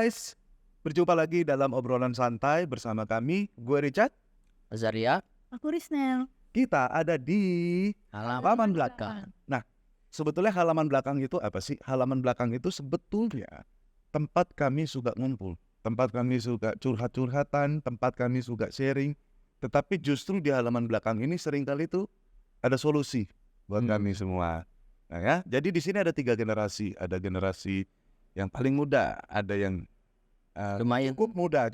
guys, berjumpa lagi dalam obrolan santai bersama kami. Gue Richard. Azaria. Aku Risnel. Kita ada di Halaman belakang. Nah, sebetulnya halaman belakang itu apa sih? Halaman belakang itu sebetulnya tempat kami suka ngumpul, tempat kami suka curhat-curhatan, tempat kami suka sharing. Tetapi justru di halaman belakang ini seringkali itu ada solusi buat kami semua. Nah ya, jadi di sini ada 3 generasi. Ada generasi yang paling muda, ada yang Lumayan. cukup muda.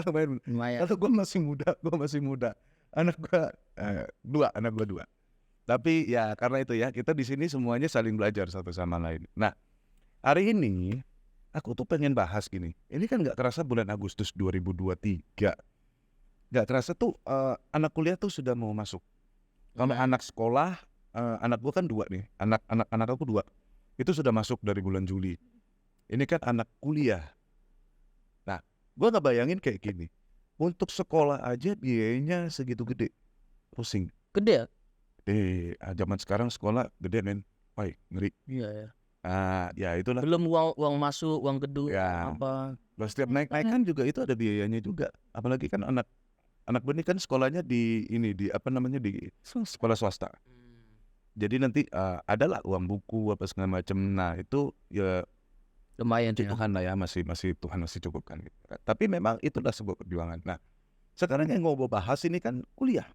Lumayan. Kalau gue masih muda. Anak gue dua. Tapi ya karena itu ya, kita di sini semuanya saling belajar satu sama lain. Nah, hari ini aku tuh pengen bahas gini. Ini kan nggak terasa bulan Agustus 2023. Nggak terasa tuh anak kuliah tuh sudah mau masuk. Kalau anak sekolah, anak gue kan 2 nih. Anak aku 2. Itu sudah masuk dari bulan Juli. Ini kan anak kuliah. Nah, gue nggak bayangin kayak gini. Untuk sekolah aja biayanya segitu gede. Pusing. Gede ya? Zaman sekarang sekolah gede men. Wah, ngeri. Iya ya. Ya itulah. Belum uang masuk, uang gedung, Ya. apa. Loh, setiap naik kan juga itu ada biayanya juga. Apalagi kan anak gue ini kan sekolahnya di sekolah swasta. Jadi nanti adalah uang buku apa segala macam. Nah itu ya Lumayan ya. Tuhan lah ya, masih Tuhan masih cukupkan gitu. Tapi memang itulah sebuah perjuangan. Nah sekarang yang mau bahas ini kan kuliah.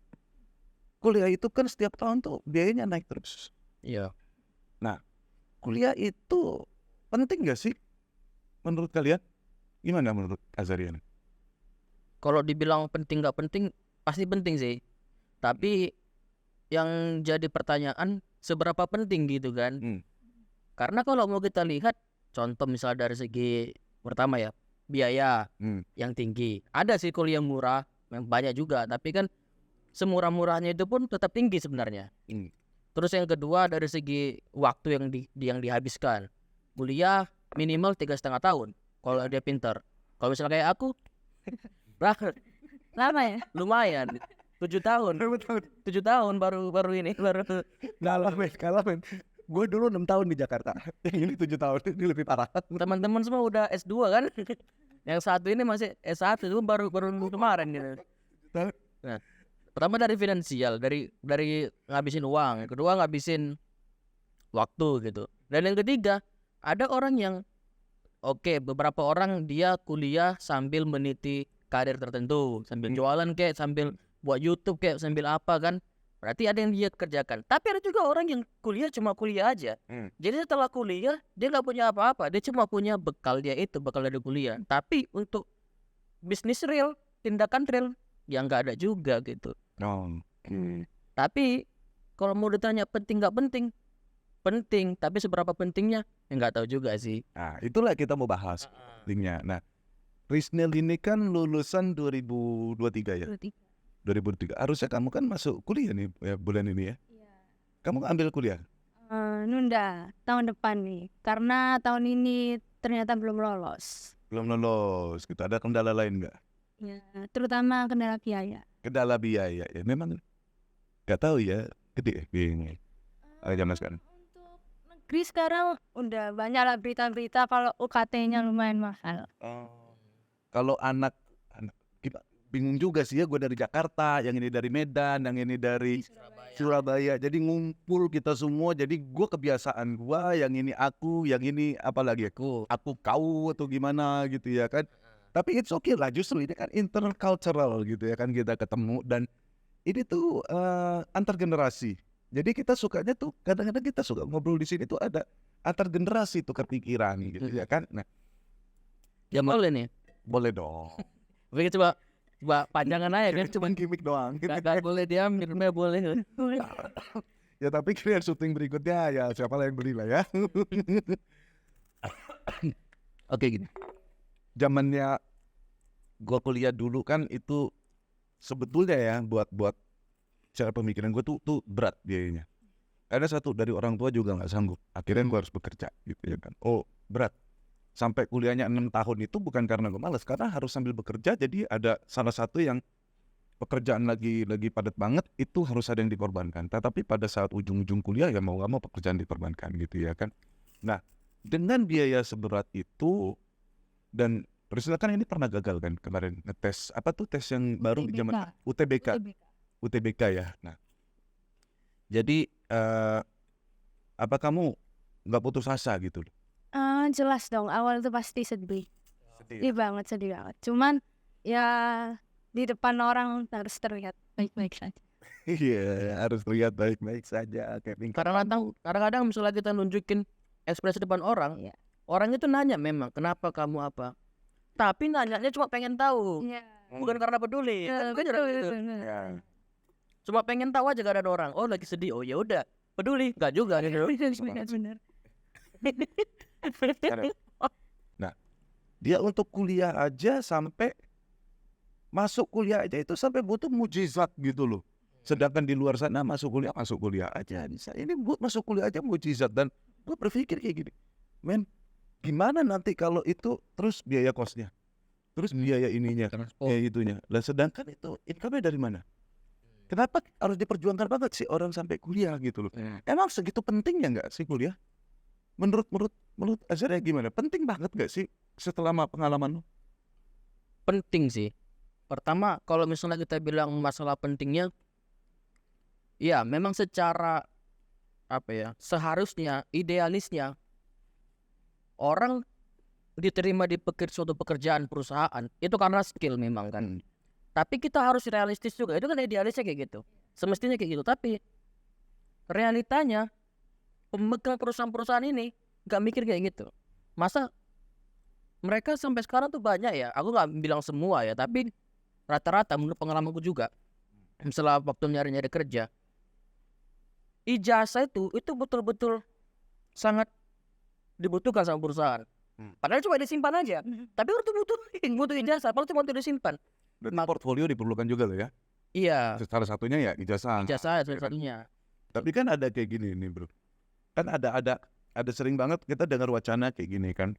Kuliah itu kan setiap tahun tuh biayanya naik terus. Iya. Nah kuliah itu penting gak sih menurut kalian? Gimana menurut Azarian? Kalau dibilang penting nggak penting, pasti penting sih. Tapi yang jadi pertanyaan, seberapa penting gitu kan? Karena kalau mau kita lihat, contoh misalnya dari segi pertama ya, biaya yang tinggi. Ada sih kuliah murah, yang banyak juga. Tapi kan semurah-murahnya itu pun tetap tinggi sebenarnya. Terus yang kedua dari segi waktu yang dihabiskan. Kuliah minimal 3,5 tahun kalau dia pintar. Kalau misalnya kayak aku, Lama ya? lumayan 7 tahun. 7 tahun baru ini baru. Kalah men. Gue dulu 6 tahun di Jakarta. Yang ini 7 tahun, ini lebih parah. Teman-teman semua udah S2 kan. Yang satu ini masih S1 itu baru kemarin gitu. Nah, pertama dari finansial, dari ngabisin uang, yang kedua ngabisin waktu gitu. Dan yang ketiga, ada orang yang beberapa orang dia kuliah sambil meniti karir tertentu, sambil jualan kayak, sambil buat YouTube kayak, sambil apa kan. Berarti ada yang dia kerjakan. Tapi ada juga orang yang kuliah cuma kuliah aja. Jadi setelah kuliah dia nggak punya apa-apa, dia cuma punya bekal dari kuliah. Tapi untuk bisnis real, tindakan real, yang nggak ada juga gitu. Tapi kalau mau ditanya penting nggak penting, penting. Tapi seberapa pentingnya, nggak tahu juga sih. Nah itulah kita mau bahas pentingnya. Nah Risnel ini kan lulusan 2023 ya? 2003. Harusnya kamu kan masuk kuliah nih ya, bulan ini ya? Iya. Kamu ambil kuliah? Nunda tahun depan nih. Karena tahun ini ternyata belum lolos. Belum lolos. Gitu. Ada kendala lain nggak? Ya, terutama kendala biaya. Kendala biaya ya. Memang nggak tahu ya. Gede biayanya. Zaman sekarang. Untuk negeri sekarang udah banyak lah berita-berita kalau UKT-nya lumayan mahal. Kalau anak kita bingung juga sih ya, gue dari Jakarta, yang ini dari Medan, yang ini dari Surabaya. Jadi ngumpul kita semua. Jadi gue kebiasaan gue, yang ini aku, yang ini apalagi aku kau atau gimana gitu ya kan. Tapi it's okay lah, justru ini kan intercultural gitu ya kan, kita ketemu. Dan ini tuh antar generasi. Jadi kita sukanya tuh kadang-kadang kita suka ngobrol di sini tuh ada antar generasi tuh kepikiran gitu ya kan. Nah, Ya boleh nih. boleh dong. Oke, coba panjangan aja kan. Cuman gimmick doang. Gak boleh diambil, boleh. Ya tapi kalian syuting berikutnya ya siapa lah yang beli lah ya. Oke gini. Zamannya gua kuliah dulu kan itu sebetulnya ya buat cara pemikiran gua tuh berat biayanya. Ada satu dari orang tua juga nggak sanggup. Akhirnya gua harus bekerja gitu ya kan. Oh berat. Sampai kuliahnya 6 tahun itu bukan karena gue malas, karena harus sambil bekerja. Jadi ada salah satu yang pekerjaan lagi padat banget, itu harus ada yang dikorbankan. Tetapi pada saat ujung-ujung kuliah ya mau gak mau pekerjaan dikorbankan gitu ya kan. Nah dengan biaya seberat itu Dan Priscilla kan ini pernah gagal kan kemarin ngetes apa tuh tes yang baru di zaman UTBK ya. Nah, jadi apa kamu nggak putus asa gitu? Jelas dong, awal itu pasti sedih. Sedih banget. Cuman ya di depan orang harus terlihat baik-baik saja. Iya, harus lihat baik-baik saja. Kadang-kadang misalnya kita nunjukin ekspresi depan orang, Iya. orang itu nanya memang kenapa kamu apa, tapi nanyanya cuma pengen tahu, Iya. bukan karena peduli. Kan gue juga gitu. Ya. Cuma pengen tahu aja gak ada orang. Oh lagi sedih, oh ya udah peduli, nggak juga gitu. Benar. Nah, dia untuk kuliah aja sampai masuk kuliah aja itu sampai butuh mujizat gitu loh. Sedangkan di luar sana masuk kuliah aja bisa. Ini buat masuk kuliah aja mujizat. Dan gue berpikir kayak gini, men, gimana nanti kalau itu terus biaya kosnya, terus biaya ininya, biaya itunya. Lah sedangkan itu income-nya dari mana? Kenapa harus diperjuangkan banget sih orang sampai kuliah gitu loh? Emang segitu pentingnya nggak sih kuliah? Menurut Azhar gimana? Penting banget nggak sih setelah pengalaman lo? Penting sih. Pertama, kalau misalnya kita bilang masalah pentingnya, ya memang secara apa ya, seharusnya idealisnya orang diterima di suatu pekerjaan perusahaan itu karena skill memang kan. Tapi kita harus realistis juga. Itu kan idealisnya kayak gitu. Semestinya kayak gitu. Tapi realitanya pemegang perusahaan-perusahaan ini gak mikir kayak gitu. Masa mereka sampai sekarang tuh banyak ya. Aku gak bilang semua ya, tapi rata-rata menurut pengalamanku juga. Setelah waktu nyari-nyari kerja, ijazah itu betul-betul sangat dibutuhkan sama perusahaan. Padahal cuma disimpan aja. Tapi itu butuh ijazah. Padahal cuma disimpan. Dan portfolio diperlukan juga loh ya. Iya. Salah satunya ya ijazah. Ijazah salah satunya. Tapi kan ada kayak gini nih bro. Kan ada sering banget kita dengar wacana kayak gini kan.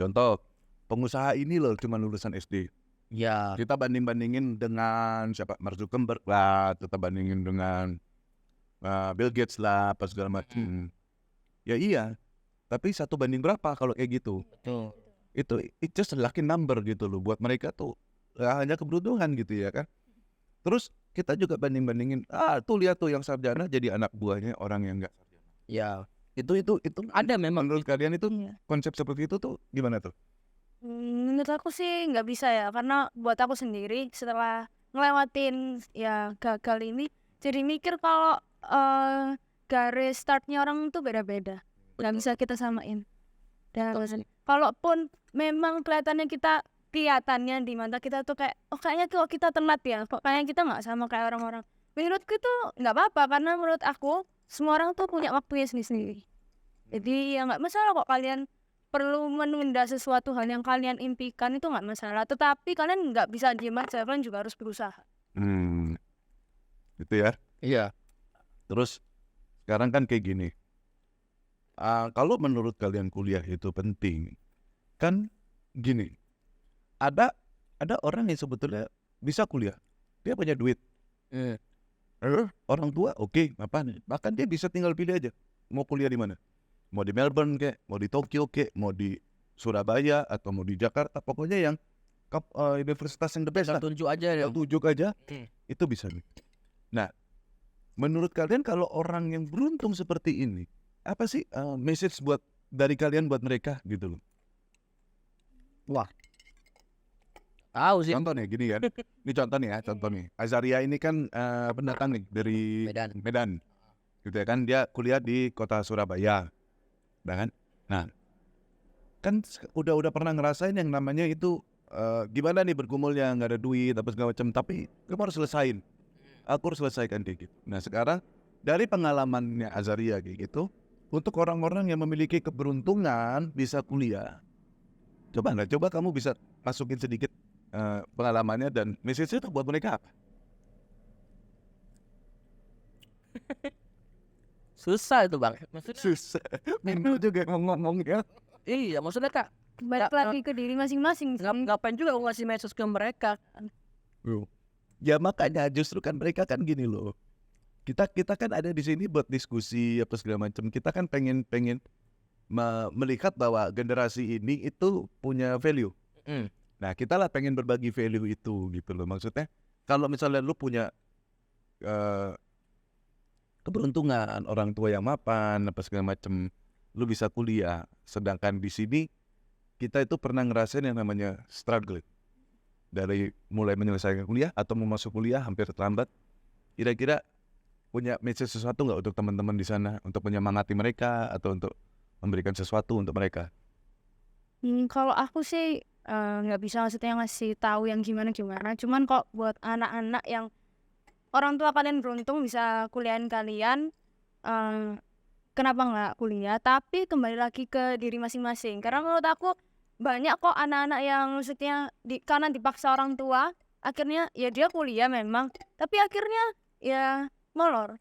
Contoh pengusaha ini loh cuma lulusan SD. Ya. Kita bandingin dengan siapa? Mark Zuckerberg lah. Kita bandingin dengan Bill Gates lah, apa segala macam. Ya iya. Tapi 1 banding berapa kalau kayak gitu? Betul. Itu it's just a lucky number gitu loh buat mereka tuh. Hanya keberuntungan gitu ya kan. Terus kita juga bandingin, tuh lihat tuh yang sarjana jadi anak buahnya orang yang enggak sarjana. Ya, Itu ada memang. menurut kalian itu Iya. konsep seperti itu tuh gimana tuh? Menurut aku sih nggak bisa ya, karena buat aku sendiri setelah ngelewatin ya gagal ini, jadi mikir kalau garis startnya orang tuh beda-beda, nggak bisa kita samain. Dan kalaupun memang kelihatannya di mata kita tuh kayak, oh kayaknya kok kita telat ya, kok kayaknya kita nggak sama kayak orang-orang. Menurutku itu nggak apa-apa, karena menurut aku semua orang tuh punya waktunya sendiri-sendiri. Jadi ya nggak masalah kok kalian perlu menunda sesuatu hal yang kalian impikan, itu nggak masalah. Tetapi kalian nggak bisa diem aja, kalian juga harus berusaha. Gitu ya. Iya. Terus sekarang kan kayak gini. Kalau menurut kalian kuliah itu penting, kan gini. Ada orang yang sebetulnya bisa kuliah. Dia punya duit. Orang tua oke, bahkan dia bisa tinggal pilih aja mau kuliah di mana. Mau di Melbourne kek, mau di Tokyo kek, mau di Surabaya atau mau di Jakarta, pokoknya yang universitas yang the best lah. Tunjuk aja ya. Tunjuk aja, itu bisa. Nah, menurut kalian kalau orang yang beruntung seperti ini, apa sih message dari kalian buat mereka gitu loh? Wah. Tahu sih. Contoh nih gini kan. Ini contoh nih. Azaria ini kan pendatang nih dari Medan. Gitu ya kan, dia kuliah di kota Surabaya. Kan? Nah, kan udah pernah ngerasain yang namanya itu gimana nih bergumulnya, nggak ada duit apa segala macam, tapi kamu harus selesain. Aku harus selesaikan kayak gitu. Nah sekarang dari pengalamannya Azaria kayak gitu, untuk orang-orang yang memiliki keberuntungan bisa kuliah, coba kamu bisa masukin sedikit pengalamannya dan message itu buat mereka apa? Susah itu bang. Maksudnya, Susah. Minum juga ngomong-ngomong ya. iya maksudnya kak, Balik lagi ke diri masing-masing. ngapain juga aku ngasih message ke mereka. Ya makanya justru kan mereka kan gini loh. Kita kan ada di sini buat diskusi apa segala macam. Kita kan pengen melihat bahwa generasi ini itu punya value. Mm. Nah, kita lah pengen berbagi value itu gitu loh. Maksudnya kalau misalnya lu punya keberuntungan, orang tua yang mapan, apa segala macam, lu bisa kuliah. Sedangkan di sini kita itu pernah ngerasain yang namanya struggle. Dari mulai menyelesaikan kuliah atau mau masuk kuliah hampir terlambat. Kira-kira punya message sesuatu nggak untuk teman-teman di sana untuk menyemangati mereka atau untuk memberikan sesuatu untuk mereka? Kalau aku sih nggak bisa maksudnya ngasih tahu yang gimana-gimana. Cuman kok buat anak-anak yang orang tua kalian beruntung bisa kuliahin kalian, kenapa nggak kuliah? Tapi kembali lagi ke diri masing-masing. Karena menurut aku banyak kok anak-anak yang maksudnya karena dipaksa orang tua, akhirnya ya dia kuliah memang, tapi akhirnya ya molor.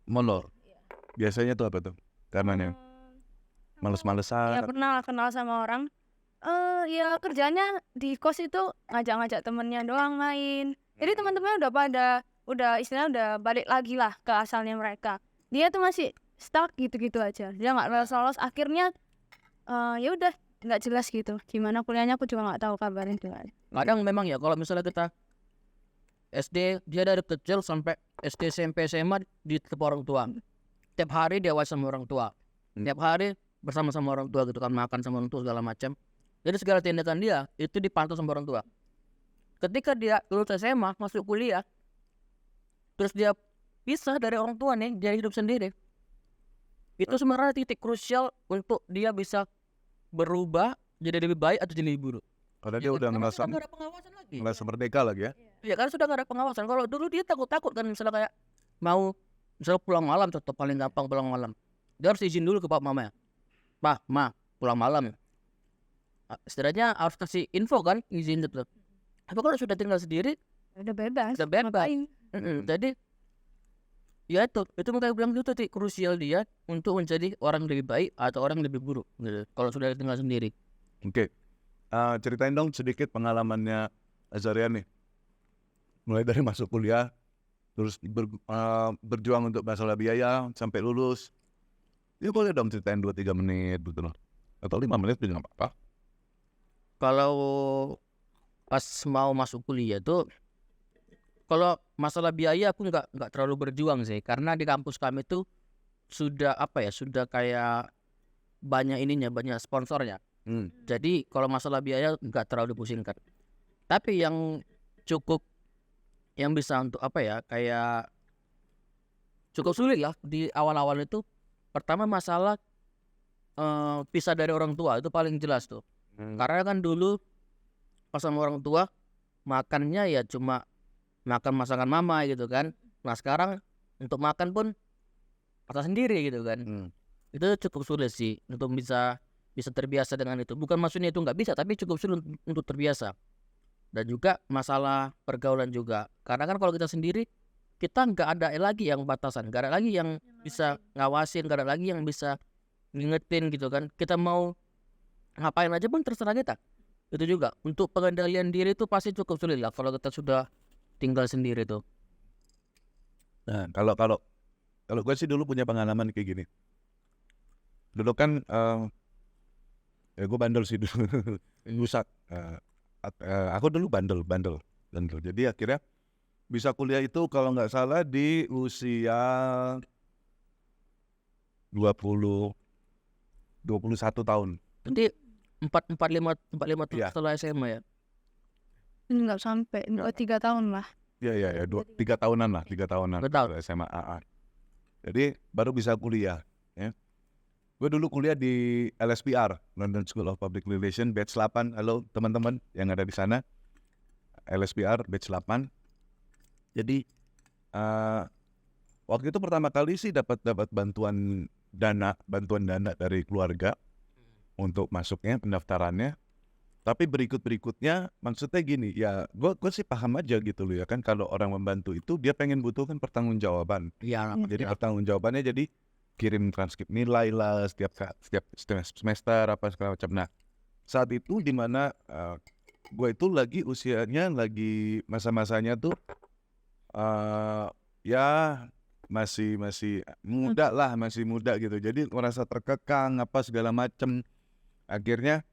Molor. Biasanya tuh apa tuh? Karenanya Ya males-malesan. pernah lah kenal sama orang, ya kerjanya di kos itu ngajak-ngajak temennya doang main. Jadi teman-temannya udah istilahnya udah balik lagi lah ke asalnya mereka. Dia tuh masih stuck gitu-gitu aja. Dia nggak lolos-lolos. Akhirnya ya udah nggak jelas gitu. Gimana kuliahnya aku juga nggak tahu kabarnya gimana. Kadang memang ya kalau misalnya kita SD dia dari kecil sampai SD SMP SMA di tetap orang tua. Tiap hari dia was sama orang tua. Tiap hari bersama-sama orang tua gitu kan, makan sama orang tua segala macam. Jadi segala tindakan dia itu dipantau sama orang tua. Ketika dia lulus SMA masuk kuliah, terus dia pisah dari orang tua nih, dia hidup sendiri. Itu sebenarnya titik krusial untuk dia bisa berubah jadi lebih baik atau jadi lebih buruk. Karena dia udah Karena ngerasa sudah nggak ada pengawasan lagi. merdeka lagi ya. Iya kan sudah nggak ada pengawasan. Kalau dulu dia takut-takut kan, misalnya kayak mau misalnya pulang malam, contoh paling gampang pulang malam, dia harus izin dulu ke papa mama ya. Pak, ma, pulang malam ya. Setidaknya harus kasih info kan, izin itu. Tapi kalau sudah tinggal sendiri, Udah bebas. udah bebas. Ngapain? Jadi ya itu makanya bilang itu titik krusial dia untuk menjadi orang lebih baik atau orang lebih buruk gitu. Kalau sudah tinggal sendiri. Oke. Ceritain dong sedikit pengalamannya Azarian nih. Mulai dari masuk kuliah, terus berjuang untuk masalah biaya sampai lulus. Ya boleh dong ceritain 2-3 menit gitu loh. Atau 5 menit juga nggak apa-apa. Kalau pas mau masuk kuliah tuh, kalau masalah biaya aku nggak terlalu berjuang sih, karena di kampus kami tuh sudah sudah kayak banyak sponsornya. Jadi kalau masalah biaya nggak terlalu dipusingkan. Tapi yang bisa untuk kayak cukup sulit lah di awal-awal itu. Pertama masalah pisah dari orang tua itu paling jelas tuh. Karena kan dulu pas sama orang tua makannya ya cuma makan masakan mama gitu kan. Nah sekarang untuk makan pun masak sendiri gitu kan. Itu cukup sulit sih untuk bisa terbiasa dengan itu. Bukan maksudnya itu nggak bisa, tapi cukup sulit untuk terbiasa. Dan juga masalah pergaulan juga. Karena kan kalau kita sendiri, kita nggak ada lagi yang batasan, nggak ada lagi yang bisa ngawasin, nggak ada lagi yang bisa ngingetin gitu kan. Kita mau ngapain aja pun terserah kita. Itu juga untuk pengendalian diri itu pasti cukup sulit lah kalau kita sudah tinggal sendiri tuh. Nah, kalau gue sih dulu punya pengalaman kayak gini. Dulu kan ya gue bandel sih dulu. Rusak. Aku dulu bandel. Jadi akhirnya bisa kuliah itu kalau nggak salah di usia 21 tahun. Nanti 45 tahun Iya. setelah SMA ya. Ini nggak sampai 3 tahun lah. Iya, 3 tahunan lah, 3 tahunan Betul. SMA AA. Jadi baru bisa kuliah. Ya. Gue dulu kuliah di LSPR, London School of Public Relations, batch 8. Halo teman-teman yang ada di sana. LSPR batch 8. Jadi waktu itu pertama kali sih dapat bantuan dana dari keluarga untuk masuknya pendaftarannya. Tapi berikutnya maksudnya gini, ya gue sih paham aja gitu loh ya kan, kalau orang membantu itu dia pengen butuhkan pertanggungjawaban. Iya. Jadi pertanggungjawabannya jadi kirim transkrip nilai lah setiap semester apa segala macam. Nah saat itu dimana gue itu lagi usianya lagi masa-masanya tuh ya masih muda lah, masih muda gitu. Jadi merasa terkekang apa segala macem. Akhirnya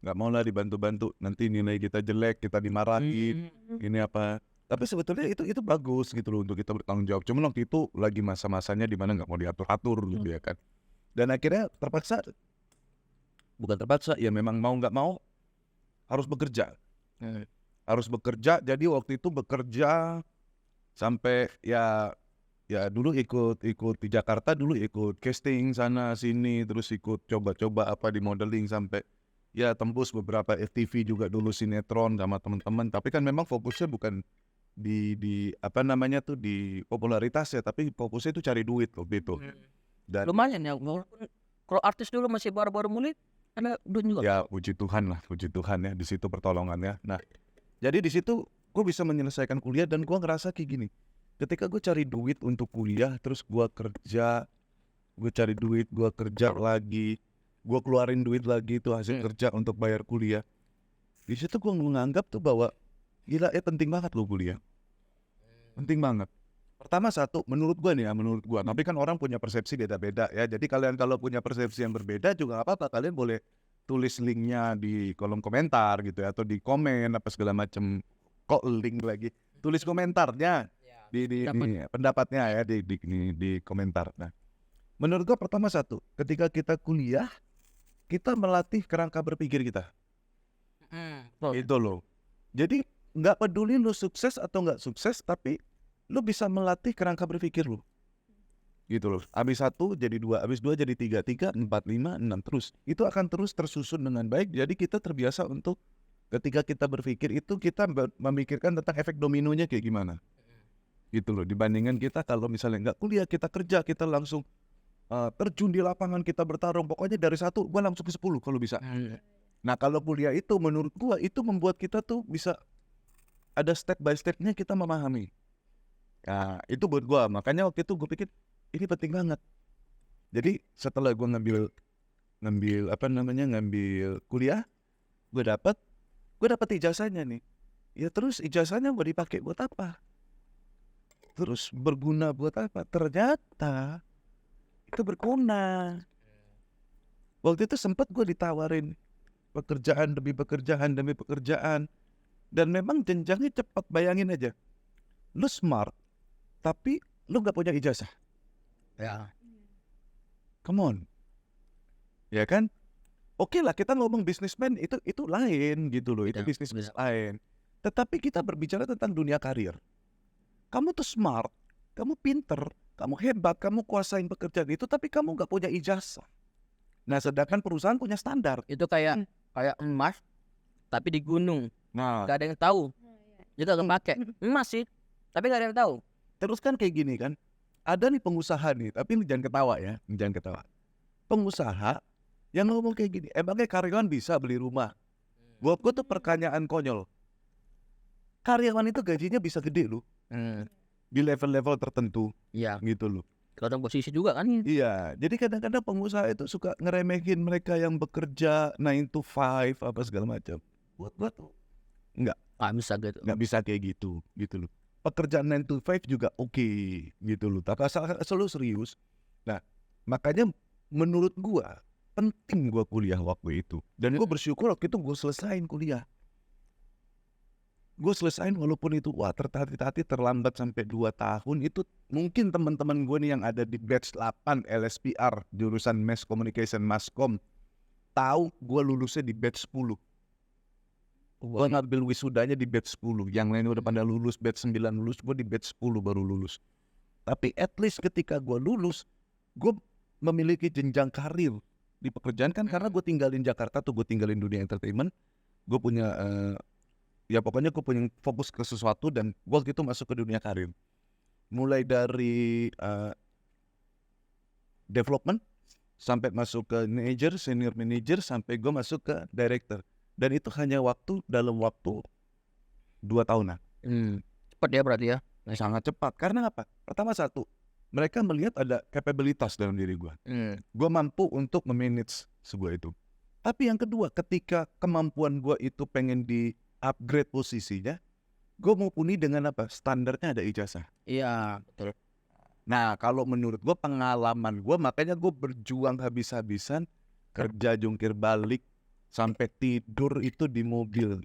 nggak mau lah dibantu-bantu. Nanti nilai kita jelek, kita dimarahin, ini apa. Tapi sebetulnya itu bagus gitu loh untuk kita bertanggung jawab. Cuma waktu itu lagi masa-masanya di mana nggak mau diatur-atur gitu ya kan. Dan akhirnya bukan terpaksa, ya memang mau nggak mau harus bekerja. Harus bekerja. Jadi waktu itu bekerja sampai ya dulu ikut di Jakarta, dulu ikut casting sana sini, terus ikut coba-coba apa di modeling sampai ya tembus beberapa FTV juga dulu, sinetron sama teman-teman. Tapi kan memang fokusnya bukan di apa namanya tuh di popularitas ya, tapi fokusnya itu cari duit loh gitu. Dan Lumayan ya, walaupun kalau artis dulu masih baru-baru mulai ada duit juga. ya puji Tuhan ya, di situ pertolongannya. Nah, jadi di situ gue bisa menyelesaikan kuliah dan gue ngerasa kayak gini. Ketika gue cari duit untuk kuliah, terus gue kerja, gue cari duit, gue kerja lagi, gue keluarin duit lagi itu hasil kerja untuk bayar kuliah. Di situ gue menganggap tuh bahwa gila penting banget lo kuliah. Penting banget. Pertama satu, menurut gue nih ya, tapi kan orang punya persepsi beda-beda ya. Jadi kalian kalau punya persepsi yang berbeda juga gak apa-apa, kalian boleh tulis linknya di kolom komentar gitu ya, atau di komen apa segala macam. Kok link lagi? Tulis komentarnya di pendapatnya ya di komentar. Nah, menurut gue pertama satu, ketika kita kuliah, kita melatih kerangka berpikir kita. Itu loh. Jadi nggak peduli lu sukses atau nggak sukses, tapi lu bisa melatih kerangka berpikir lu. Gitu loh. Habis 1 jadi 2, habis 2 jadi 3, 4, 5, 6 terus. Itu akan terus tersusun dengan baik. Jadi kita terbiasa untuk ketika kita berpikir itu kita memikirkan tentang efek dominonya kayak gimana. Gitu loh. Dibandingkan kita kalau misalnya nggak kuliah, kita kerja, kita langsung terjun di lapangan, kita bertarung. Pokoknya dari 1 gua langsung ke 10 kalau bisa. Nah kalau kuliah itu menurut gua itu membuat kita tuh bisa ada step by stepnya kita memahami. Nah itu buat gua. Makanya waktu itu gua pikir ini penting banget. Jadi setelah gua ngambil kuliah, gua dapat ijazahnya nih. Ya terus ijazahnya mau dipakai buat apa? Terus berguna buat apa? Ternyata itu berguna. Waktu itu sempat gue ditawarin pekerjaan demi pekerjaan. Dan memang jenjangnya cepat, bayangin aja. Lu smart, tapi lu gak punya ijazah. Ya. Come on. Ya kan? Oke lah kita ngomong bisnismen itu lain gitu loh. Itu bisnis lain. Tetapi kita berbicara tentang dunia karir. Kamu tuh smart, kamu pinter, kamu hebat, kamu kuasain pekerjaan itu, tapi kamu gak punya ijazah. Nah sedangkan perusahaan punya standar. Itu kayak emas tapi di gunung. Nah Gak ada yang tahu. Itu akan pakai emas sih, tapi gak ada yang tahu. terus kan kayak gini kan. Ada nih pengusaha nih, tapi ini jangan ketawa ya, jangan ketawa. Pengusaha yang ngomong kayak gini, emangnya karyawan bisa beli rumah? Buat gue tuh pertanyaan konyol. Karyawan itu gajinya bisa gede loh, di level-level tertentu. Iya. Gitu loh. Kadang posisi juga kan. Iya, jadi kadang-kadang pengusaha itu suka ngeremehin mereka yang bekerja 9 to 5 apa segala macam. Buat gue tuh Nggak bisa gitu. nggak bisa kayak gitu loh. Pekerjaan 9 to 5 juga oke, gitu loh. Tapi asal lu serius. Nah, makanya menurut gua penting gua kuliah waktu itu. Dan gua bersyukur waktu itu gua selesain kuliah. Gua selesain walaupun itu tertati-tati terlambat sampai 2 tahun. Itu mungkin teman-teman gua nih yang ada di batch 8 LSPR jurusan Mass Communication Maskom tahu gua lulusnya di batch 10. Gue ngambil wisudanya di batch 10. Yang lain udah pada lulus, batch 9 lulus. Gue di batch 10 baru lulus. Tapi at least ketika gue lulus, gue memiliki jenjang karir di pekerjaan kan. Karena gue tinggalin Jakarta tuh, gue tinggalin dunia entertainment. Gue punya, ya pokoknya gue punya fokus ke sesuatu. Dan gue waktu itu masuk ke dunia karir. Mulai dari development, sampai masuk ke manager, senior manager, sampai gue masuk ke director. Dan itu hanya dalam waktu 2 tahunan. Cepat ya berarti ya. Sangat cepat. Karena apa? Pertama satu, mereka melihat ada kapabilitas dalam diri gue. Gue mampu untuk memanage sebuah itu. Tapi yang kedua, ketika kemampuan gue itu pengen di-upgrade posisinya, gue mumpuni dengan apa? Standarnya ada ijazah. Iya betul. Nah, kalau menurut gue pengalaman gue, makanya gue berjuang habis-habisan, kerja jungkir balik, sampai tidur itu di mobil.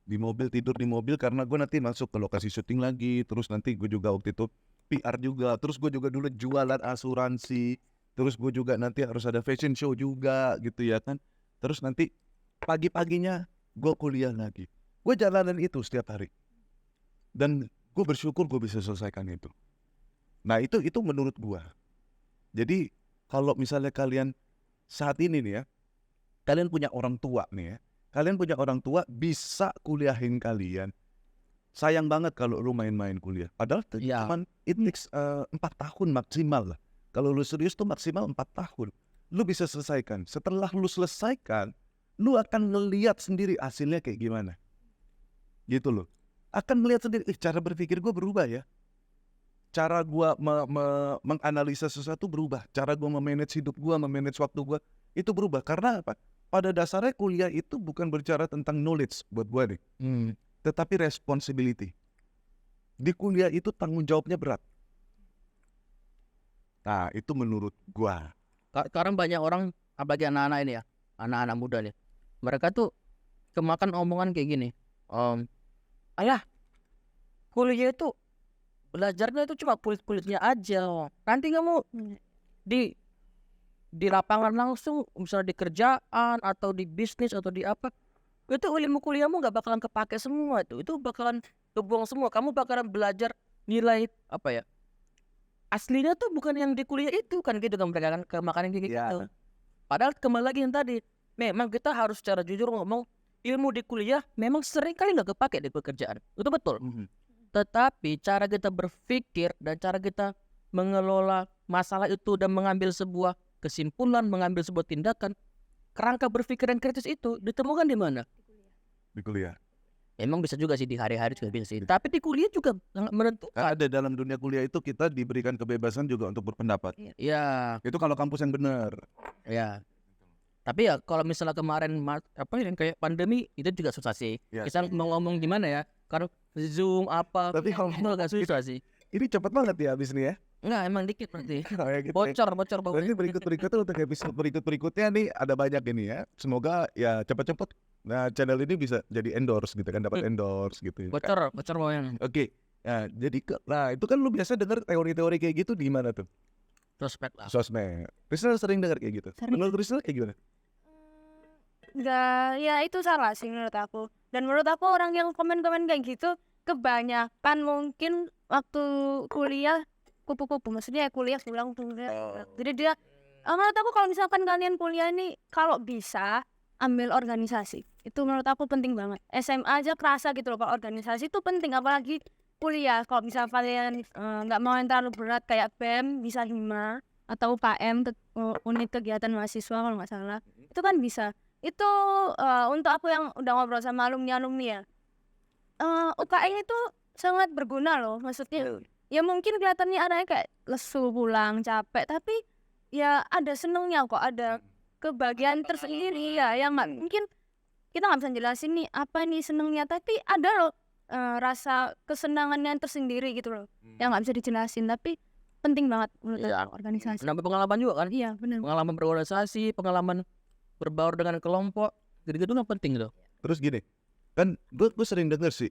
Di mobil, tidur di mobil, karena gue nanti masuk ke lokasi syuting lagi. Terus nanti gue juga waktu itu PR juga. Terus gue juga dulu jualan asuransi. Terus gue juga nanti harus ada fashion show juga gitu ya kan. Terus nanti pagi-paginya gue kuliah lagi. Gue jalanan itu setiap hari. Dan gue bersyukur gue bisa selesaikan itu. Nah itu menurut gue. Jadi kalau misalnya kalian saat ini nih ya, kalian punya orang tua nih ya, kalian punya orang tua bisa kuliahin kalian. Sayang banget kalau lu main-main kuliah. Padahal Iya. cuman it takes 4 tahun maksimal lah. Kalau lu serius tuh maksimal 4 tahun. Lu bisa selesaikan. Setelah lu selesaikan, lu akan ngeliat sendiri hasilnya kayak gimana. Gitu loh. Akan melihat sendiri, cara berpikir gue berubah ya. Cara gue menganalisa sesuatu berubah. Cara gue memanage hidup gue, memanage waktu gue, itu berubah. Karena apa? Pada dasarnya kuliah itu bukan berbicara tentang knowledge buat gue nih. Tetapi responsibility. Di kuliah itu tanggung jawabnya berat. Nah itu menurut gue. Sekarang banyak orang, apalagi anak-anak ini ya, anak-anak muda nih, mereka tuh kemakan omongan kayak gini. Ayah, kuliah itu belajarnya itu cuma kulit-kulitnya aja. Nanti kamu di lapangan langsung, misalnya di kerjaan atau di bisnis atau di apa, itu ilmu kuliahmu nggak bakalan kepake semua itu bakalan kebuang semua. Kamu bakalan belajar nilai apa ya, aslinya tuh bukan yang di kuliah itu kan, gitu kan mereka kan kemakan kayak gitu. Ya. Padahal kembali lagi yang tadi, memang kita harus secara jujur ngomong, ilmu di kuliah memang sering kali nggak kepake di pekerjaan, itu betul. Tetapi cara kita berpikir dan cara kita mengelola masalah itu dan mengambil sebuah kesimpulan, mengambil sebuah tindakan, kerangka berpikir yang kritis itu ditemukan di mana? Di kuliah. Emang bisa juga sih di hari-hari juga bisa sih. Tapi di kuliah juga sangat menentukan. Ada dalam dunia kuliah itu kita diberikan kebebasan juga untuk berpendapat. Ya, Itu kalau kampus yang benar. ya. Tapi ya kalau misalnya kemarin apa yang kayak pandemi itu juga susah sih. Ya. Kita mau ngomong gimana ya? Karena Zoom apa? Tapi kalau itu agak susah sih. ini cepat banget ya abis nih ya. Enggak, emang dikit berarti. Kayak gitu ya. Bocor Berarti berikutnya untuk episode berikutnya nih ada banyak ini ya. Semoga ya cepat-cepat channel ini bisa jadi endorse gitu kan, dapat endorse gitu. Bocor bawahnya. Oke. Nah, jadi itu kan lu biasa dengar teori-teori kayak gitu di mana tuh? Prospek lah. Sosmed. Rizal sering dengar kayak gitu. Sering. Menurut Rizal kayak gimana? Enggak, ya itu salah sih menurut aku. Dan menurut aku orang yang komen-komen kayak gitu kebanyakan mungkin waktu kuliah kupu-kupu, maksudnya kuliah pulang. Jadi dia menurut aku kalau misalkan kalian kuliah nih, kalau bisa ambil organisasi, itu menurut aku penting banget. SMA aja kerasa gitu loh, kalau organisasi itu penting, apalagi kuliah. Kalau misalnya kalian nggak mau yang terlalu berat kayak BEM, bisa HIMA atau UKM, unit kegiatan mahasiswa kalau nggak salah, itu kan bisa. Itu untuk aku yang udah ngobrol sama alumni ya, UKM itu sangat berguna loh. Maksudnya ya mungkin kelihatannya anaknya kayak lesu, pulang capek, tapi ya ada senengnya kok, ada kebahagiaan tersendiri ya, yang nggak mungkin kita nggak bisa jelasin nih apa nih senengnya, tapi ada loh rasa kesenangannya tersendiri gitu loh, yang nggak bisa dijelasin, tapi penting banget menurut Iya. aku organisasi. Nambah pengalaman juga kan? Iya benar. Pengalaman berorganisasi, pengalaman berbaur dengan kelompok, gitu-gitu kan penting tuh. Terus gini, kan gue sering denger sih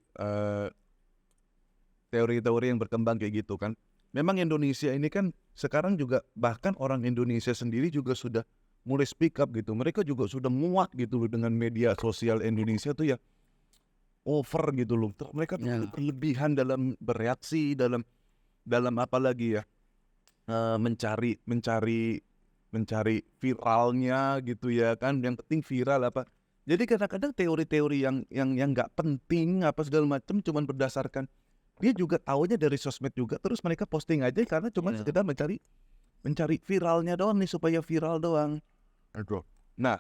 teori-teori yang berkembang kayak gitu kan. Memang Indonesia ini kan sekarang juga, bahkan orang Indonesia sendiri juga sudah mulai speak up gitu. Mereka juga sudah muak gitu loh dengan media sosial Indonesia tuh ya over gitu loh. Mereka tuh Ya. berlebihan dalam bereaksi, dalam apa lagi ya, mencari viralnya gitu ya kan. Yang penting viral apa. Jadi kadang-kadang teori-teori yang nggak penting apa segala macam cuman berdasarkan dia juga taunya dari sosmed juga, terus mereka posting aja karena cuma Iya. sekedar mencari viralnya doang nih, supaya viral doang. Nah,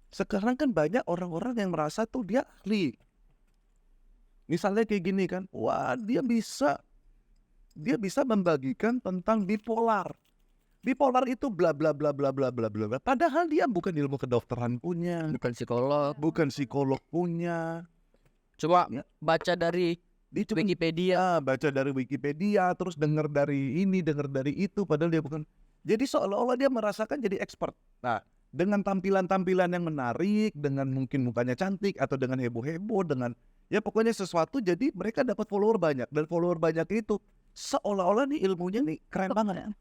sekarang kan banyak orang-orang yang merasa tuh dia ahli. Misalnya kayak gini kan, wah dia bisa membagikan tentang bipolar. Bipolar itu bla bla bla bla bla bla bla. Padahal dia bukan ilmu kedokteran punya, Bukan psikolog. bukan psikolog punya. Coba Ya. baca dari dia cuma Wikipedia. baca dari Wikipedia, terus dengar dari ini, dengar dari itu, padahal dia bukan. Jadi seolah-olah dia merasakan jadi expert. Nah, dengan tampilan-tampilan yang menarik, dengan mungkin mukanya cantik atau dengan heboh-heboh, dengan ya pokoknya sesuatu, jadi mereka dapat follower banyak, dan follower banyak itu seolah-olah nih ilmunya nih keren banget.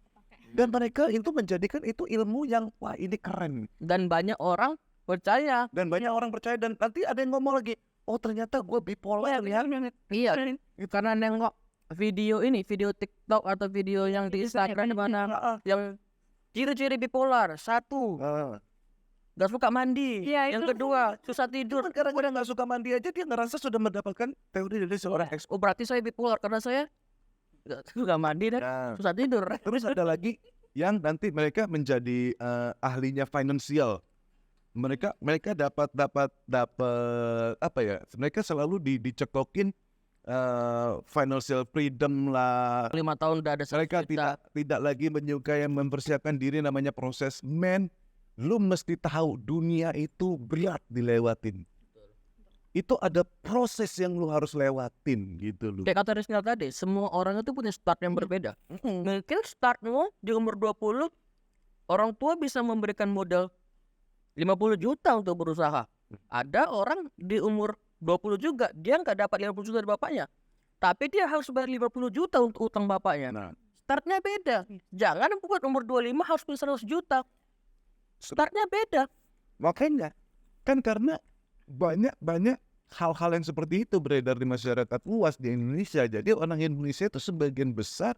Dan mereka itu menjadikan itu ilmu yang wah ini keren. Dan banyak orang percaya. Dan banyak orang percaya, dan nanti ada yang ngomong lagi, oh ternyata gue bipolar ya. Iya, karena nengok video TikTok atau video yang di Instagram mana yang ciri-ciri bipolar. 1, gak suka mandi. Iya, Yang itu. kedua, susah tidur. Cuman kadang-kadang gak suka mandi aja dia ngerasa sudah mendapatkan teori dari seorang expert. Oh berarti saya bipolar karena saya gak suka mandi dan Nah, susah tidur. terus ada lagi yang nanti mereka menjadi ahlinya finansial. Mereka dapat apa ya? Mereka selalu dicekokin financial freedom lah. 5 tahun udah ada Mereka 1 juta. tidak lagi menyukai yang mempersiapkan diri namanya proses. Men, lu mesti tahu dunia itu berat dilewatin. Itu ada proses yang lu harus lewatin gitu loh. Kayak kata Rizky tadi, semua orang itu punya start yang berbeda. Mungkin startmu di umur 20, orang tua bisa memberikan modal 50 juta untuk berusaha. Ada orang di umur 20 juga, dia nggak dapat 50 juta dari bapaknya. Tapi dia harus bayar 50 juta untuk utang bapaknya. Nah, Startnya beda. Jangan buat umur 25 harus punya 100 juta. Startnya beda. makanya kan karena banyak hal-hal yang seperti itu beredar di masyarakat luas di Indonesia. Jadi orang Indonesia itu sebagian besar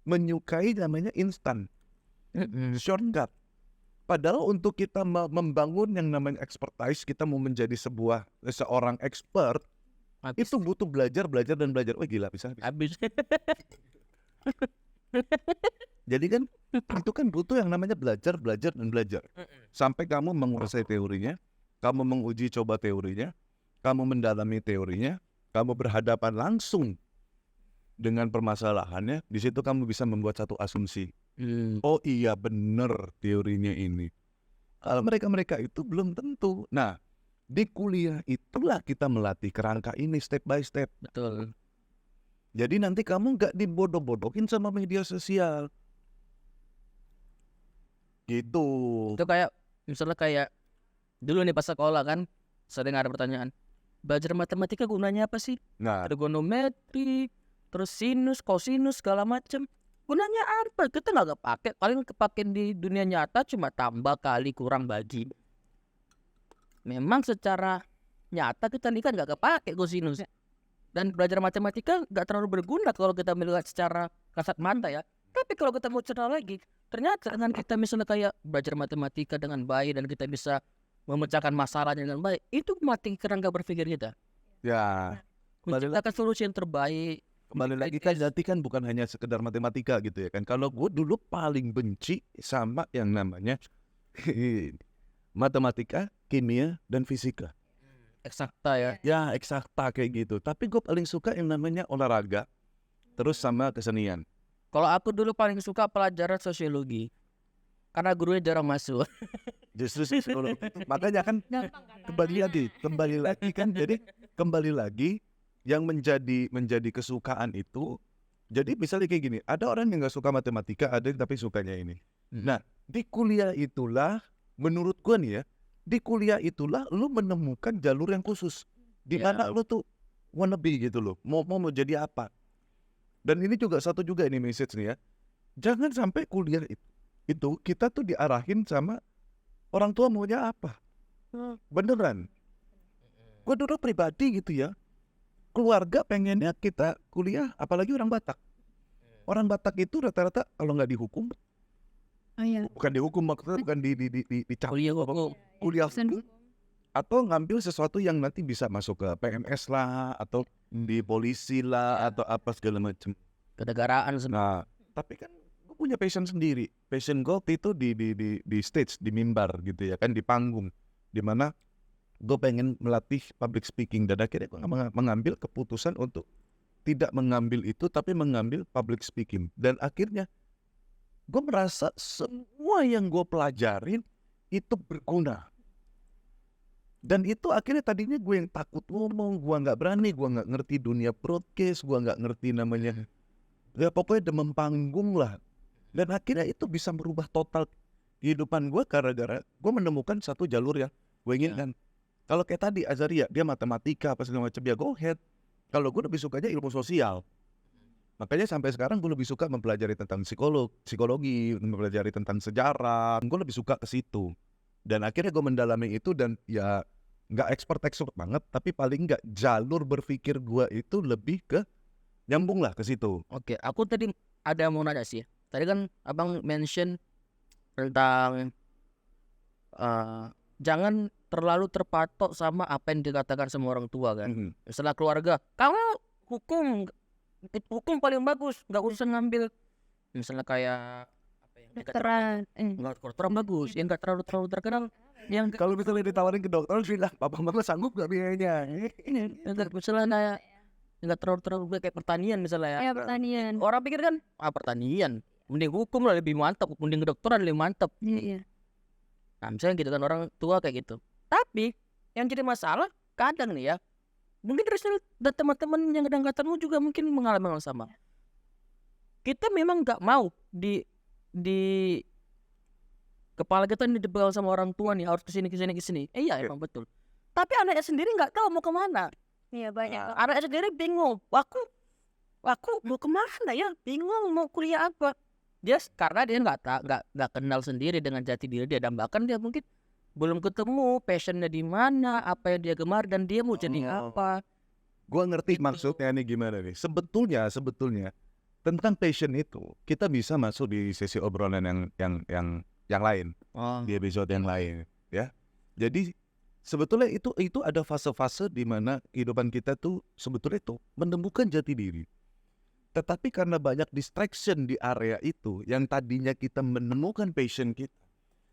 menyukai namanya instan, shortcut. Padahal untuk kita membangun yang namanya expertise, kita mau menjadi seorang expert, Habis. itu butuh belajar dan belajar. Wah gila bisa. Habis. Jadi kan itu kan butuh yang namanya belajar dan belajar. Sampai kamu menguasai teorinya, kamu menguji coba teorinya, kamu mendalami teorinya, kamu berhadapan langsung dengan permasalahannya. Di situ kamu bisa membuat satu asumsi. Oh iya bener teorinya ini. Kalau mereka itu belum tentu. Nah, di kuliah itulah kita melatih kerangka ini step by step. Betul. Jadi nanti kamu nggak dibodoh-bodohin sama media sosial. Gitu. Itu kayak misalnya kayak dulu nih pas sekolah kan sering ada pertanyaan, belajar matematika gunanya apa sih? Nah, Trigonometri, terus sinus, kosinus segala macem. Gunanya apa? Kita nggak kepake. Paling kepake di dunia nyata cuma tambah kali kurang bagi. Memang secara nyata kita nih kan nggak kepake kosinus. Dan belajar matematika nggak terlalu berguna kalau kita melihat secara kasat mata ya. Tapi kalau kita mau cerita lagi, ternyata dengan kita misalnya kayak belajar matematika dengan baik dan kita bisa memecahkan masalahnya dengan baik, itu melatih kerangka berpikir kita. ya Menciptakan solusi yang terbaik. kembali lagi kan nanti kan bukan hanya sekedar matematika gitu ya kan. Kalau gue dulu paling benci sama yang namanya matematika, kimia, dan fisika. Eksakta ya. Ya eksakta kayak gitu. Tapi gue paling suka yang namanya olahraga, terus sama kesenian. Kalau aku dulu paling suka pelajaran sosiologi. Karena gurunya jarang masuk. Justru psikologi. Makanya kan kembali lagi kan. Jadi kembali lagi yang menjadi kesukaan itu. Jadi misalnya kayak gini, ada orang yang nggak suka matematika, ada yang tapi sukanya ini. Nah, di kuliah itulah menurut gua nih ya, di kuliah itulah lu menemukan jalur yang khusus di mana lu tuh wanna be gitu loh, mau jadi apa. Dan ini juga satu juga ini message nih ya, jangan sampai kuliah itu kita tuh diarahin sama orang tua maunya apa. Beneran, gua dulu pribadi gitu ya, keluarga pengennya kita kuliah, apalagi orang Batak. Orang Batak itu rata-rata kalau nggak dihukum, bukan dihukum maksudnya bukan dicap, Kuliah hukum. kuliah hukum, atau ngambil sesuatu yang nanti bisa masuk ke PNS lah, atau di polisi lah, atau apa segala macam. Kenegaraan. Nah, tapi kan gue punya passion sendiri. Passion gue itu di stage, di mimbar gitu ya kan, di panggung, di mana gue pengen melatih public speaking, dan akhirnya gue mengambil keputusan untuk tidak mengambil itu tapi mengambil public speaking. Dan akhirnya gue merasa semua yang gue pelajarin itu berguna. Dan itu akhirnya tadinya gue yang takut ngomong, gue nggak berani, gue nggak ngerti dunia broadcast, gue nggak ngerti namanya, ya pokoknya demam panggung lah. Dan akhirnya itu bisa merubah total kehidupan gue gara-gara gue menemukan satu jalur yang gue inginkan. Kalau kayak tadi Azaria, dia matematika apa segala macam, ya go ahead. Kalau gue lebih sukanya ilmu sosial. Makanya sampai sekarang gue lebih suka mempelajari tentang psikologi, mempelajari tentang sejarah. Gue lebih suka ke situ. Dan akhirnya gue mendalami itu dan ya nggak expert banget, tapi paling nggak jalur berpikir gue itu lebih ke nyambung lah ke situ. Oke, aku tadi ada mau nanya sih. Tadi kan abang mention tentang jangan terlalu terpatok sama apa yang dikatakan sama orang tua kan. Mhm. Misalnya keluarga, kamu hukum paling bagus, nggak usah ngambil misalnya kayak apa yang Kedokteran. nggak kedokteran bagus, yang nggak terlalu terkenal, yang Kalau misalnya ditawarin ke dokter, bilang papa mama sanggup gak biayanya? misalnya nggak terlalu kayak pertanian misalnya ya. Ya pertanian. Orang pikir kan pertanian, mending hukum lah lebih mantap, mending kedokteran lebih mantap. Iya. Nah misalnya gitu kan orang tua kayak gitu. Tapi yang jadi masalah kadang nih ya, mungkin Rizal dan teman-teman yang angkatanmu juga mungkin mengalami hal yang sama. Kita memang nggak mau di kepala kita ini dibekal sama orang tua nih, harus kesini. Iya emang betul. Tapi anaknya sendiri nggak tahu mau kemana. Iya banyak. Anaknya sendiri bingung. Aku mau kemana ya? Bingung mau kuliah apa? Karena dia nggak kenal sendiri dengan jati diri dia, dan bahkan dia mungkin belum ketemu passionnya di mana, apa yang dia gemar, dan dia mau jadi apa. Gue ngerti maksudnya nih gimana nih. Sebetulnya tentang passion itu kita bisa masuk di sesi obrolan yang lain, di episode yang lain, ya. Jadi sebetulnya itu ada fase-fase di mana kehidupan kita tuh sebetulnya itu menemukan jati diri. Tetapi karena banyak distraction di area itu, yang tadinya kita menemukan passion kita,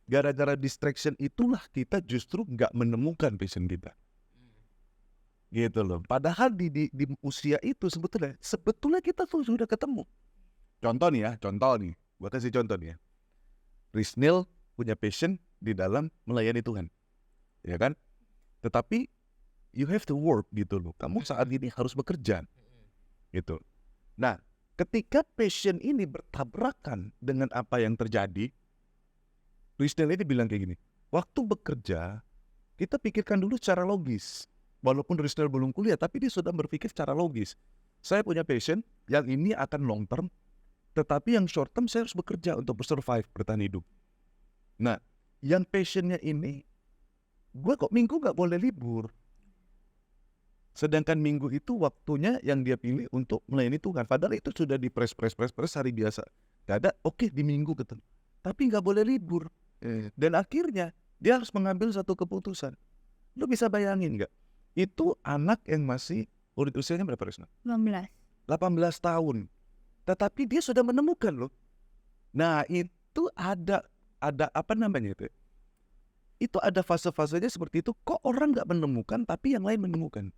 gara-gara distraction itulah kita justru nggak menemukan passion kita. Gitu loh. Padahal di usia itu sebetulnya kita tuh sudah ketemu. Contoh nih, gua kasih contoh nih ya. Rizal punya passion di dalam melayani Tuhan, ya kan? Tetapi you have to work gitu loh. Kamu saat ini harus bekerja, gitu. Nah, ketika passion ini bertabrakan dengan apa yang terjadi, Rizal ini bilang kayak gini, waktu bekerja kita pikirkan dulu secara logis. Walaupun Rizal belum kuliah, tapi dia sudah berpikir secara logis. Saya punya passion, yang ini akan long term, tetapi yang short term saya harus bekerja untuk survive, bertahan hidup. Nah, yang passionnya ini, gue kok minggu gak boleh libur. Sedangkan minggu itu waktunya yang dia pilih untuk melayani Tuhan. Padahal itu sudah di press hari biasa. Gak ada, oke, di minggu ketemu. Tapi gak boleh libur. Dan akhirnya dia harus mengambil satu keputusan. Lu bisa bayangin gak? Itu anak yang masih usianya berapa, Risna? 18. 18 tahun. Tetapi dia sudah menemukan loh. Nah itu ada apa namanya itu? Itu ada fase-fasenya seperti itu. Kok orang gak menemukan tapi yang lain menemukan?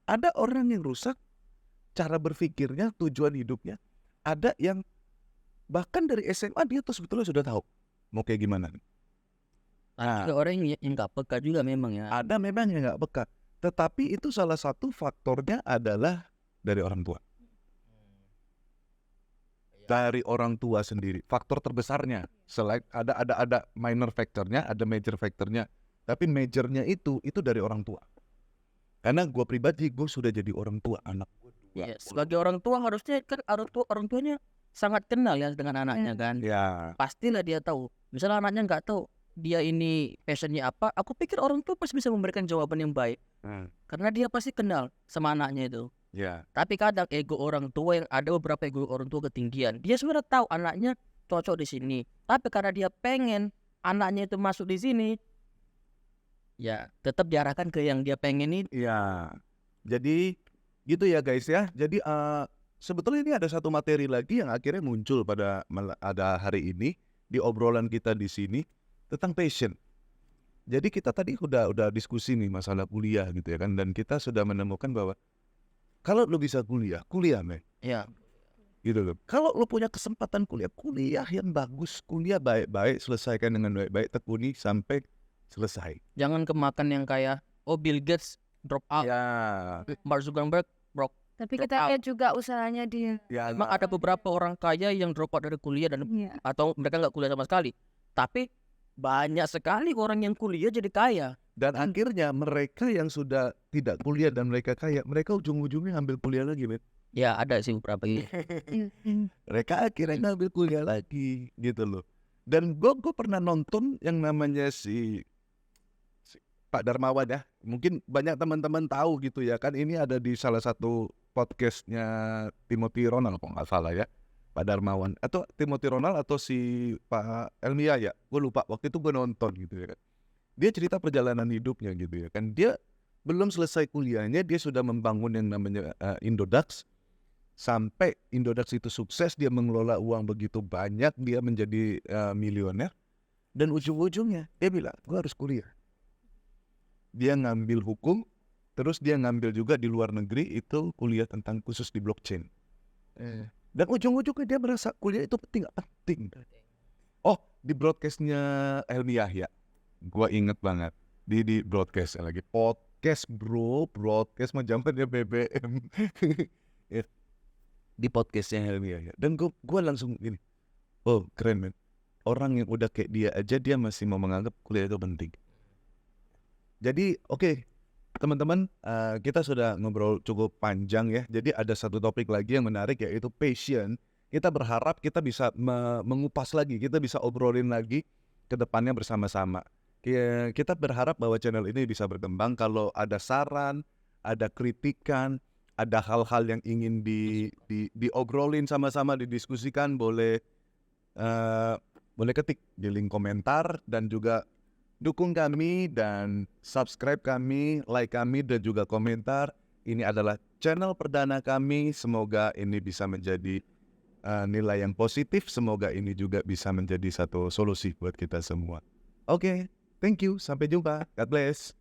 Ada orang yang rusak cara berpikirnya, tujuan hidupnya. Ada yang bahkan dari SMA dia tuh sebetulnya sudah tahu mau kayak gimana. Ada orang yang nggak peka juga memang ya. Ada memang yang nggak peka. Tetapi itu salah satu faktornya adalah dari orang tua. Dari orang tua sendiri. Faktor terbesarnya. Selain ada minor factornya, ada major factornya. Tapi majornya itu dari orang tua. Karena gue pribadi, gue sudah jadi orang tua anak gue 2. Ya, sebagai orang tua harusnya kan orang tuanya sangat kenal ya dengan anaknya kan. Ya. Pastilah dia tahu. Misalnya anaknya nggak tahu dia ini passionnya apa, aku pikir orang tua pasti bisa memberikan jawaban yang baik. Karena dia pasti kenal sama anaknya itu. Ya. Tapi kadang ego orang tua, yang ada beberapa ego orang tua ketinggian. Dia sebenarnya tahu anaknya cocok di sini. Tapi karena dia pengen anaknya itu masuk di sini, ya tetap diarahkan ke yang dia pengen itu. Ya. Jadi gitu ya guys ya. Jadi sebetulnya ini ada satu materi lagi yang akhirnya muncul pada ada hari ini di obrolan kita di sini tentang passion. Jadi kita tadi udah diskusi nih masalah kuliah gitu ya kan, dan kita sudah menemukan bahwa kalau lu bisa kuliah men. Ya. Gitu loh. Kalau lu punya kesempatan kuliah yang bagus, kuliah baik-baik, selesaikan dengan baik-baik, tekuni sampai selesai. Jangan kemakan yang kayak Bill Gates drop out, Ya, Mark Zuckerberg broke. Tapi Drop kita out. lihat juga usahanya dia. ya. Emang ada beberapa orang kaya yang drop out dari kuliah dan Iya. atau mereka nggak kuliah sama sekali. Tapi banyak sekali orang yang kuliah jadi kaya. Dan akhirnya mereka yang sudah tidak kuliah dan mereka kaya, mereka ujung-ujungnya ambil kuliah lagi, men. Ya ada sih beberapa gitu. Mereka akhirnya ngambil kuliah lagi, gitu loh. Dan gue pernah nonton yang namanya si Pak Darmawan ya. Mungkin banyak teman-teman tahu gitu ya kan. Ini ada di salah satu podcastnya Timothy Ronald kalau nggak salah ya. Pak Darmawan atau Timothy Ronald atau si Pak Elmia ya. Gue lupa. Waktu itu gue nonton gitu ya kan. Dia cerita perjalanan hidupnya gitu ya kan. Dia belum selesai kuliahnya dia sudah membangun yang namanya Indodax. Sampai Indodax itu sukses, dia mengelola uang begitu banyak, dia menjadi milioner. Dan ujung-ujungnya dia bilang, gue harus kuliah. Dia ngambil hukum, terus dia ngambil juga di luar negeri itu kuliah tentang khusus di blockchain. Dan ujung-ujungnya dia merasa kuliah itu penting. Oh, di broadcastnya Helmi Yahya, gue inget banget di broadcast lagi podcast broadcast macam dia BBM. Di podcastnya Helmi Yahya. Dan gue langsung gini, oh keren men. Orang yang udah kayak dia aja dia masih mau menganggap kuliah itu penting. Jadi oke, teman-teman, kita sudah ngobrol cukup panjang ya. Jadi ada satu topik lagi yang menarik yaitu passion. Kita berharap kita bisa mengupas lagi, kita bisa obrolin lagi ke depannya bersama-sama. Kita berharap bahwa channel ini bisa berkembang. Kalau ada saran, ada kritikan, ada hal-hal yang ingin diobrolin sama-sama, didiskusikan, boleh ketik di link komentar dan juga dukung kami dan subscribe kami, like kami dan juga komentar. Ini adalah channel perdana kami. Semoga ini bisa menjadi nilai yang positif. Semoga ini juga bisa menjadi satu solusi buat kita semua. Oke, thank you. Sampai jumpa. God bless.